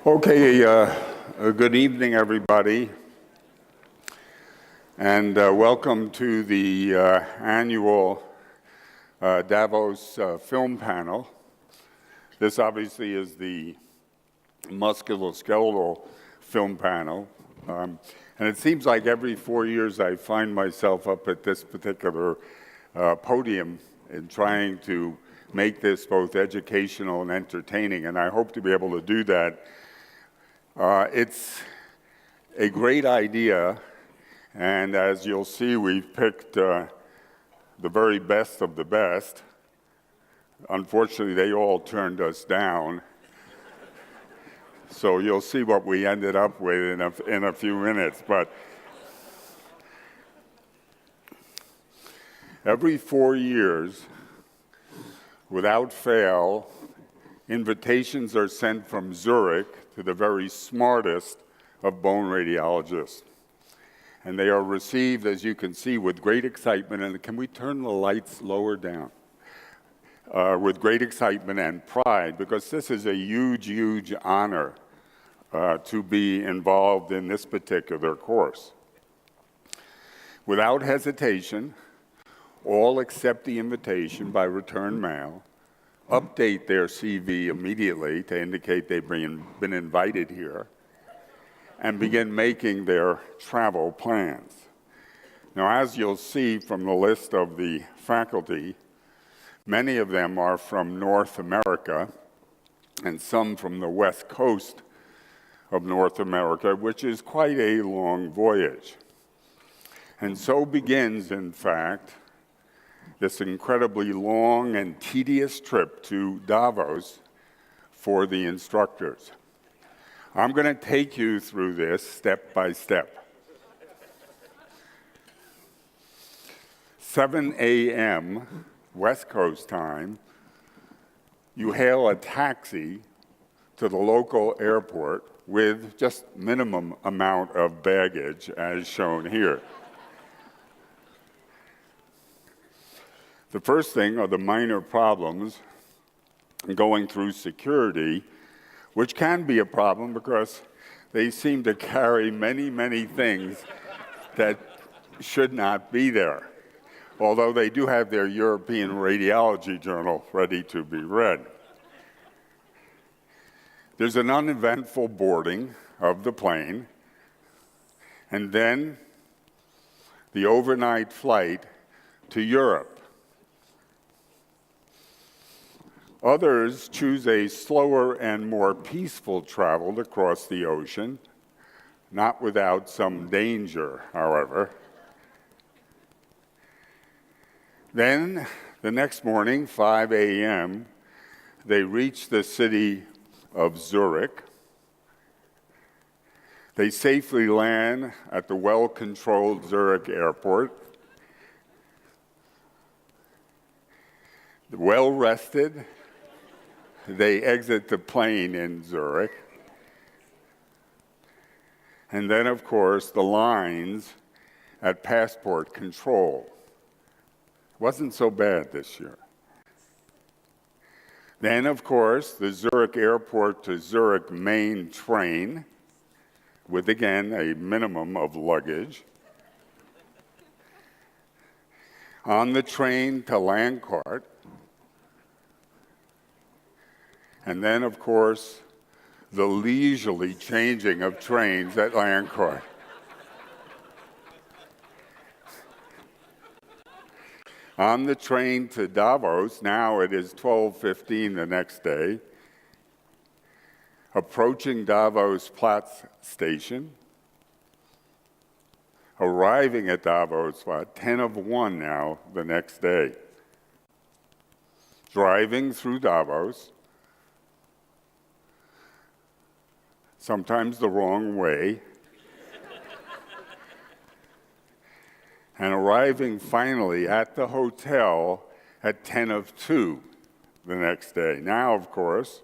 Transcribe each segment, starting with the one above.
Okay, good evening, everybody, and welcome to the annual Davos film panel. This obviously is the musculoskeletal film panel, and it seems like every 4 years I find myself up at this particular podium in trying to make this both educational and entertaining, and I hope to be able to do that. It's a great idea, and as you'll see, we've picked the very best of the best. Unfortunately, they all turned us down, so you'll see what we ended up with in a few minutes. But every 4 years, without fail, invitations are sent from Zurich to the very smartest of bone radiologists. And they are received, as you can see, with great excitement. And can we turn the lights lower down? With great excitement and pride, because this is a huge, huge honor to be involved in this particular course. Without hesitation, all accept the invitation by return mail, update their CV immediately to indicate they've been invited here, and begin making their travel plans. Now, as you'll see from the list of the faculty, many of them are from North America and some from the West Coast of North America, which is quite a long voyage. And so begins, in fact, this incredibly long and tedious trip to Davos for the instructors. I'm going to take you through this step by step. 7 a.m. West Coast time, you hail a taxi to the local airport with just minimum amount of baggage, as shown here. The first thing are the minor problems going through security, which can be a problem because they seem to carry many, many things that should not be there, although they do have their European Radiology Journal ready to be read. There's an uneventful boarding of the plane, and then the overnight flight to Europe. Others choose a slower and more peaceful travel across the ocean, not without some danger, however. Then, the next morning, 5 a.m., they reach the city of Zurich. They safely land at the well-controlled Zurich airport. Well-rested, they exit the plane in Zurich. And then, of course, the lines at passport control. Wasn't so bad this year. Then, of course, the Zurich airport to Zurich main train, with, again, a minimum of luggage. On the train to Landquart. And then, of course, the leisurely changing of trains at Landquart. On the train to Davos, now it is 12:15 the next day, approaching Davos Platz station, arriving at Davos at 10:01 now the next day, driving through Davos, sometimes the wrong way, and arriving finally at the hotel at 10:02 the next day. Now, of course,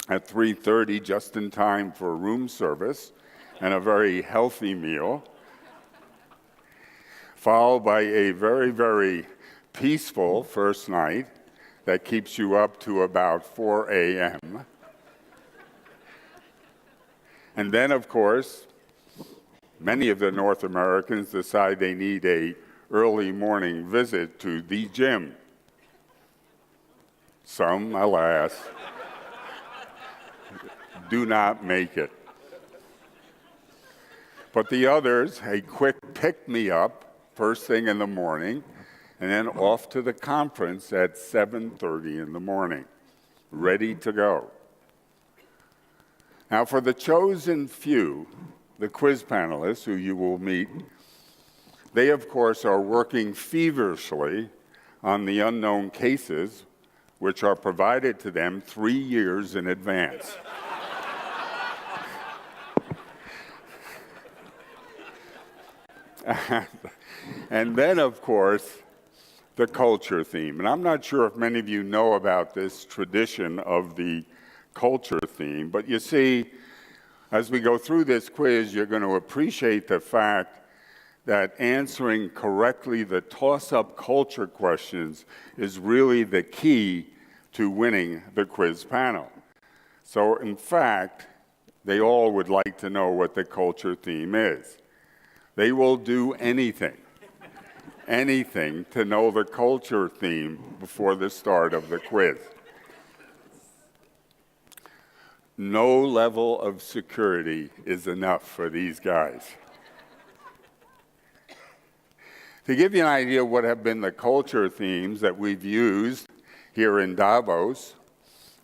at 3:30, just in time for room service and a very healthy meal, followed by a very, very peaceful first night that keeps you up to about 4 a.m. And then, of course, many of the North Americans decide they need a early morning visit to the gym. Some, alas, do not make it. But the others, a quick pick-me-up first thing in the morning, and then off to the conference at 7:30 in the morning, ready to go. Now, for the chosen few, the quiz panelists who you will meet, they, of course, are working feverishly on the unknown cases, which are provided to them 3 years in advance. And then, of course, the culture theme. And I'm not sure if many of you know about this tradition of the culture theme, but you see, as we go through this quiz, you're going to appreciate the fact that answering correctly the toss-up culture questions is really the key to winning the quiz panel. So, in fact, they all would like to know what the culture theme is. They will do anything to know the culture theme before the start of the quiz. No level of security is enough for these guys. To give you an idea of what have been the culture themes that we've used here in Davos,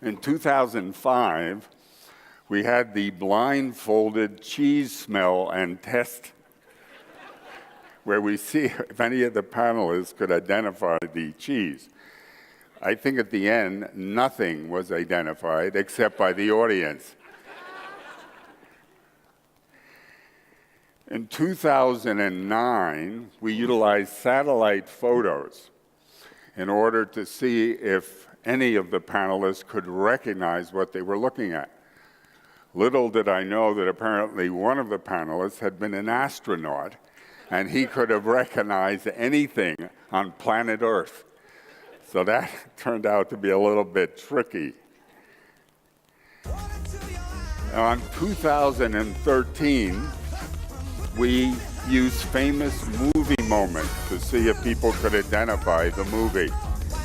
in 2005, we had the blindfolded cheese smell and test, where we see if any of the panelists could identify the cheese. I think at the end, nothing was identified except by the audience. In 2009, we utilized satellite photos in order to see if any of the panelists could recognize what they were looking at. Little did I know that apparently one of the panelists had been an astronaut, and he could have recognized anything on planet Earth. So that turned out to be a little bit tricky. Now, in 2013, we used famous movie moments to see if people could identify the movie,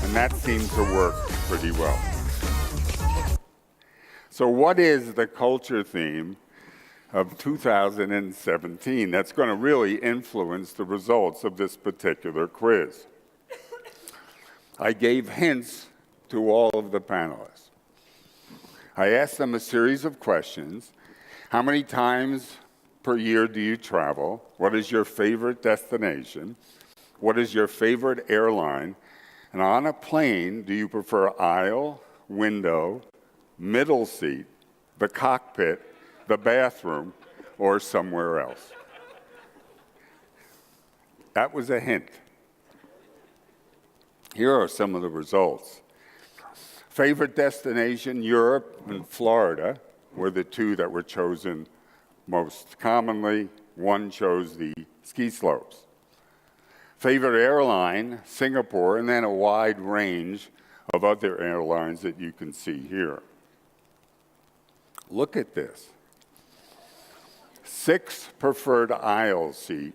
and that seemed to work pretty well. So what is the culture theme of 2017 that's going to really influence the results of this particular quiz? I gave hints to all of the panelists. I asked them a series of questions. How many times per year do you travel? What is your favorite destination? What is your favorite airline? And on a plane, do you prefer aisle, window, middle seat, the cockpit, the bathroom, or somewhere else? That was a hint. Here are some of the results. Favorite destination, Europe and Florida were the two that were chosen most commonly. One chose the ski slopes. Favorite airline, Singapore, and then a wide range of other airlines that you can see here. Look at this. 6 preferred aisle seat,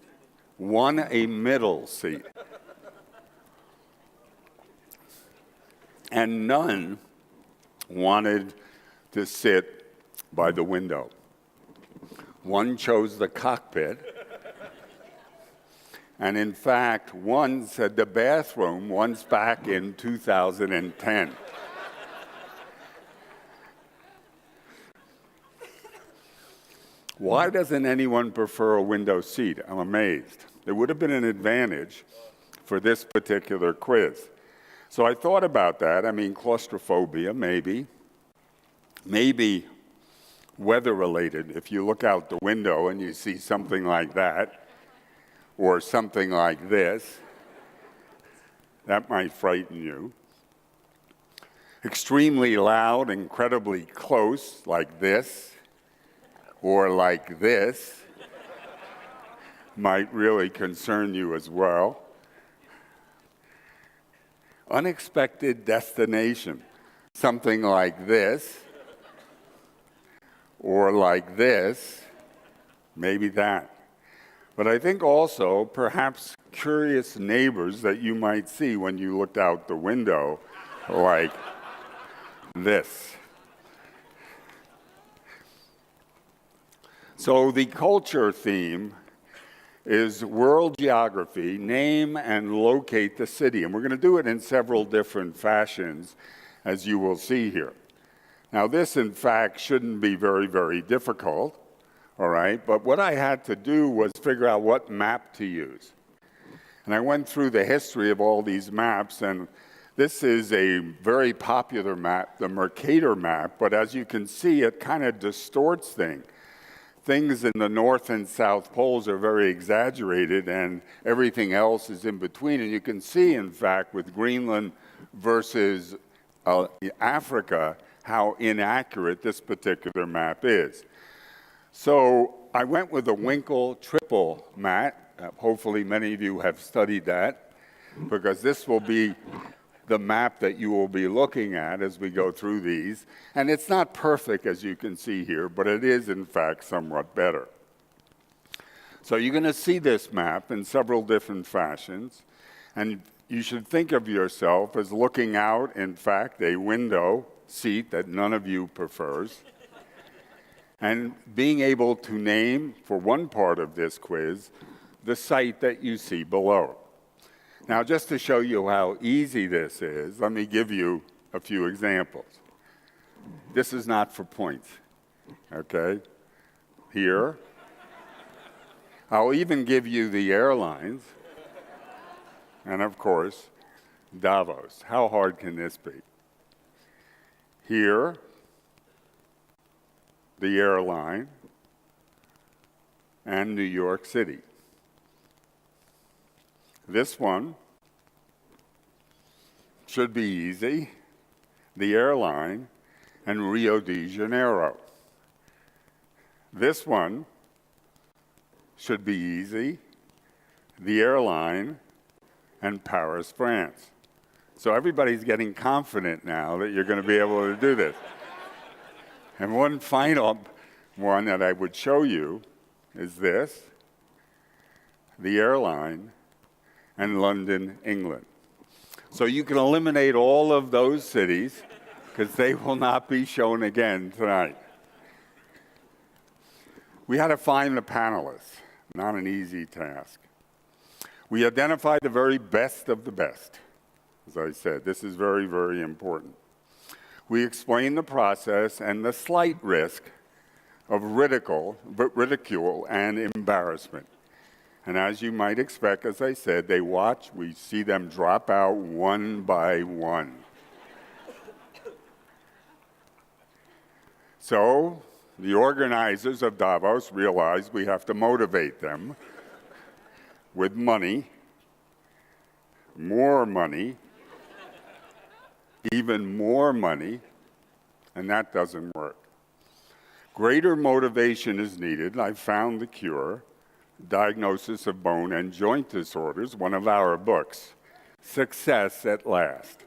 1 a middle seat. And none wanted to sit by the window. One chose the cockpit, and in fact, one said the bathroom once back in 2010. Why doesn't anyone prefer a window seat? I'm amazed. There would have been an advantage for this particular quiz. So I thought about that. I mean, claustrophobia, maybe. Maybe weather-related. If you look out the window and you see something like that, or something like this, that might frighten you. Extremely loud, incredibly close, like this, or like this, might really concern you as well. Unexpected destination, something like this, or like this, maybe that. But I think also perhaps curious neighbors that you might see when you looked out the window, like this. So the culture theme is world geography, name and locate the city. And we're going to do it in several different fashions, as you will see here. Now, this, in fact, shouldn't be very, very difficult, all right? But what I had to do was figure out what map to use. And I went through the history of all these maps, and this is a very popular map, the Mercator map, but as you can see, it kind of distorts things. Things in the North and South poles are very exaggerated, and everything else is in between. And you can see, in fact, with Greenland versus Africa, how inaccurate this particular map is. So I went with a Winkle triple mat. Hopefully many of you have studied that, because this will be the map that you will be looking at as we go through these. And it's not perfect, as you can see here, but it is, in fact, somewhat better. So you're going to see this map in several different fashions, and you should think of yourself as looking out, in fact, a window seat that none of you prefers, and being able to name, for one part of this quiz, the site that you see below. Now, just to show you how easy this is, let me give you a few examples. This is not for points, okay? Here. I'll even give you the airlines. And of course, Davos. How hard can this be? Here, the airline, and New York City. This one should be easy, the airline, and Rio de Janeiro. This one should be easy, the airline, and Paris, France. So everybody's getting confident now that you're going to be able to do this. And one final one that I would show you is this, the airline, and London, England. So you can eliminate all of those cities because they will not be shown again tonight. We had to find the panelists, not an easy task. We identified the very best of the best. As I said, this is very, very important. We explained the process and the slight risk of ridicule and embarrassment. And as you might expect, as I said, they watch, we see them drop out one by one. So the organizers of Davos realized we have to motivate them with money, more money, even more money, and that doesn't work. Greater motivation is needed. I found the cure. Diagnosis of Bone and Joint Disorders, one of our books, Success at Last.